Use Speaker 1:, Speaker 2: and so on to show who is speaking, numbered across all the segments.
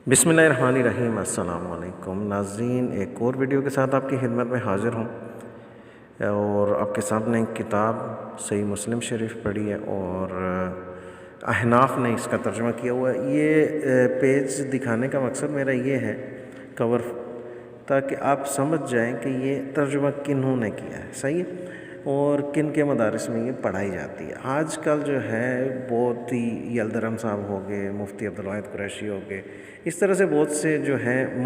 Speaker 1: बिस्मिल्लाहिर्रहमानिर्रहीम। अस्सलाम वालेकुम नाज़रीन, एक और वीडियो के साथ आपकी खिदमत में हाज़िर हूँ और आपके सामने एक किताब सही मुस्लिम शरीफ पढ़ी है और अहनाफ ने इसका तर्जुमा किया हुआ है। ये पेज दिखाने का मकसद मेरा ये है कवर, ताकि आप समझ जाएं कि ये तर्जुमा किन्होंने किया है, सही है, और किन के मदारिस में ये पढ़ाई जाती है। आजकल जो है बहुत ही यलदरम साहब हो गए, मुफ्ती अब्दुल वाहिद कुरैशी हो गए, इस तरह से बहुत से जो हैं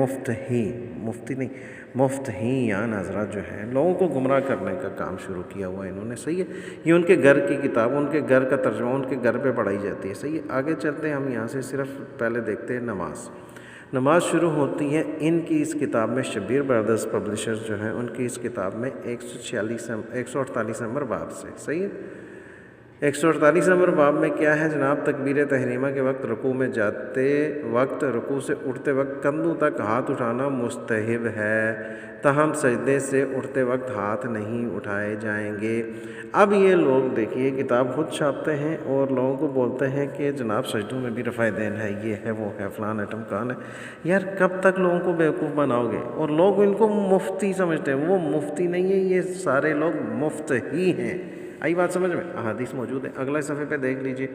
Speaker 1: मुफ्त ही यान हज़रात जो हैं लोगों को गुमराह करने का काम शुरू किया हुआ है इन्होंने, सही है। ये उनके घर की किताब, उनके घर का तर्जुमा उनके घर पे पढ़ाई जाती है, सही है। आगे चलते हैं हम यहाँ से, सिर्फ पहले देखते हैं नमाज शुरू होती है इनकी इस किताब में। शब्बीर ब्रदर्स पब्लिशर्स जो हैं उनकी इस किताब में 148 नंबर बाब से, सही है। 148 नंबर बाब में क्या है जनाब? तकबीर तहरीमा के वक्त रुकू में जाते वक्त, रुकू से उठते वक्त कंधों तक हाथ उठाना मुस्तहिब है, ताहम सजदे से उठते वक्त हाथ नहीं उठाए जाएंगे। अब ये लोग देखिए किताब खुद छापते हैं और लोगों को बोलते हैं कि जनाब सजदों में भी रफ़ा देन है, ये है, वो है, फ़लान एटम कान है। यार कब तक लोगों को बेवकूफ़ बनाओगे? और लोग इनको मुफ्ती समझते हैं, वो मुफ्ती नहीं है, ये सारे लोग मुफ्त ही हैं। आई बात समझ में? अहादीस मौजूद है, अगले सफ़े पे देख लीजिए,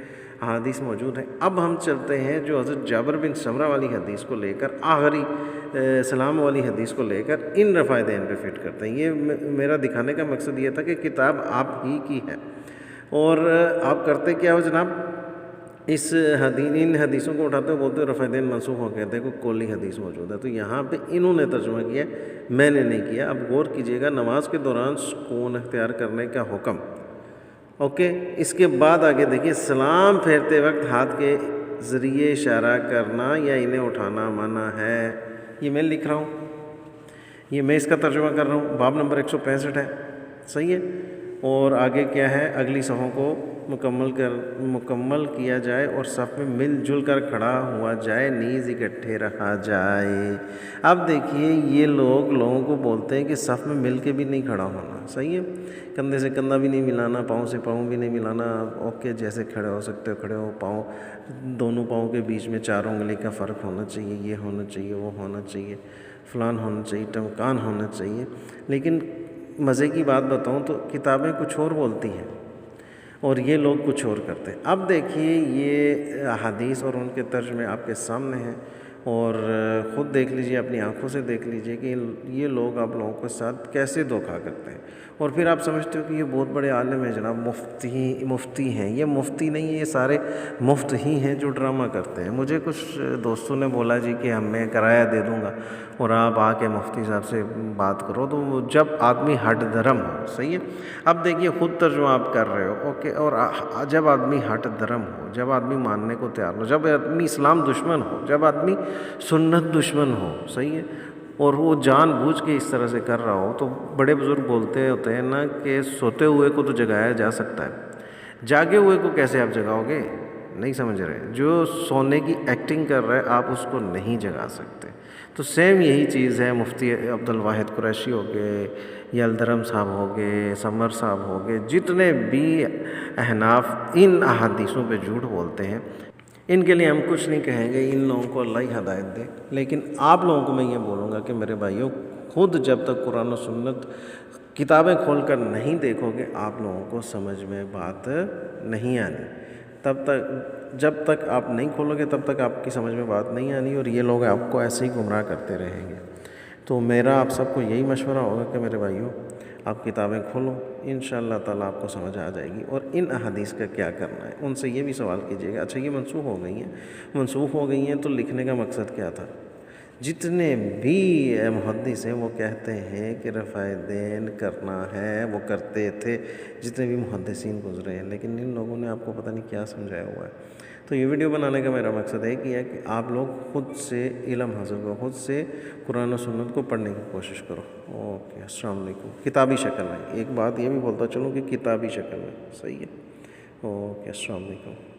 Speaker 1: अहादीस मौजूद है। अब हम चलते हैं जो हज़रत जाबिर बिन समरा वाली हदीस को लेकर, आखिरी सलाम वाली हदीस को लेकर इन रफ़ाए देन पे फिट करते हैं। ये मेरा दिखाने का मकसद ये था कि किताब आप ही की है और आप करते क्या हो जनाब? इन हदीसों को उठाते हो, बोलते हो रफ़ा देन मनसूख हो गया, देखो कोली हदीस मौजूद है। तो यहाँ पे इन्होंने तर्जुमा किया, मैंने नहीं किया। अब गौर कीजिएगा, नमाज के दौरान सुकून अख्तियार करने का हुक्म, ओके। इसके बाद आगे देखिए, सलाम फेरते वक्त हाथ के ज़रिए इशारा करना या इन्हें उठाना मना है। ये मैं लिख रहा हूँ, ये मैं इसका तर्जुमा कर रहा हूँ, बाब नंबर 165 है, सही है। और आगे क्या है? अगली सफ़ों को मुकम्मल किया जाए और सफ़ में मिलजुल कर खड़ा हुआ जाए, नीज़ इकट्ठे रखा जाए। अब देखिए ये लोगों को बोलते हैं कि सफ़ में मिल के भी नहीं खड़ा होना, सही है। कंधे से कंधा भी नहीं मिलाना, पाँव से पाँव भी नहीं मिलाना, ओके। जैसे खड़े हो सकते हो खड़े हो, पाँव दोनों पाँव के बीच में 4 उंगली का फ़र्क होना चाहिए, ये होना चाहिए, वो होना चाहिए, फ़लान होना चाहिए, टमकान होना चाहिए। लेकिन मज़े की बात बताऊं तो किताबें कुछ और बोलती हैं और ये लोग कुछ और करते हैं। अब देखिए ये हदीस और उनके तर्जुमे आपके सामने हैं और ख़ुद देख लीजिए, अपनी आंखों से देख लीजिए कि ये लोग आप लोगों के साथ कैसे धोखा करते हैं। और फिर आप समझते हो कि ये बहुत बड़े आलिम हैं जनाब, मुफ्ती हैं। ये मुफ्ती नहीं है, ये सारे मुफ्त ही हैं जो ड्रामा करते हैं। मुझे कुछ दोस्तों ने बोला जी कि मैं किराया दे दूँगा और आप आके मुफ्ती साहब से बात करो, तो जब आदमी हट धर्म हो, सही है। अब देखिए खुद तर्जुमा आप कर रहे हो, ओके। और जब आदमी हट धर्म हो, जब आदमी मानने को तैयार हो, जब आदमी इस्लाम दुश्मन हो, जब आदमी सुन्नत दुश्मन हो, सही है, और वो जानबूझ के इस तरह से कर रहा हो, तो बड़े बुज़ुर्ग बोलते होते हैं ना कि सोते हुए को तो जगाया जा सकता है, जागे हुए को कैसे आप जगाओगे? नहीं समझ रहे। जो सोने की एक्टिंग कर रहा है आप उसको नहीं जगा सकते। तो सेम यही चीज़ है, मुफ्ती अब्दुल वाहिद कुरैशी हो गए, यलदरम साहब हो गए, समर साहब हो गए, जितने भी अहनाफ इन अहादीसों पे झूठ बोलते हैं, इनके लिए हम कुछ नहीं कहेंगे, इन लोगों को अल्लाह ही हदायत दे। लेकिन आप लोगों को मैं ये बोलूँगा कि मेरे भाइयों, खुद जब तक कुरान और सुन्नत किताबें खोल कर नहीं देखोगे, आप लोगों को समझ में बात नहीं आनी। जब तक आप नहीं खोलोगे तब तक आपकी समझ में बात नहीं आनी और ये लोग आपको ऐसे ही गुमराह करते रहेंगे। तो मेरा आप सबको यही मशवरा होगा कि मेरे भाइयों, आप किताबें खोलो, इंशाअल्लाह ताला आपको समझ आ जाएगी। और इन अहादीस का क्या करना है, उनसे ये भी सवाल कीजिएगा, अच्छा ये मनसूख हो गई हैं तो लिखने का मकसद क्या था? जितने भी मुहद्दिस हैं वो कहते हैं कि रफ़ाए देन करना है, वो करते थे, जितने भी मुहद्दिसीन गुज़रे हैं। लेकिन इन लोगों ने आपको पता नहीं क्या समझाया हुआ है। तो ये वीडियो बनाने का मेरा मकसद एक ही है कि आप लोग खुद से इल्म हासिल करो, खुद से कुरान और सुन्नत को पढ़ने की कोशिश करो। ओके, अस्सलाम वालेकुम। किताबी शक्ल में, एक बात ये भी बोलता चलूँ कि किताबी शक्ल में, सही है। ओके, अस्सलाम वालेकुम।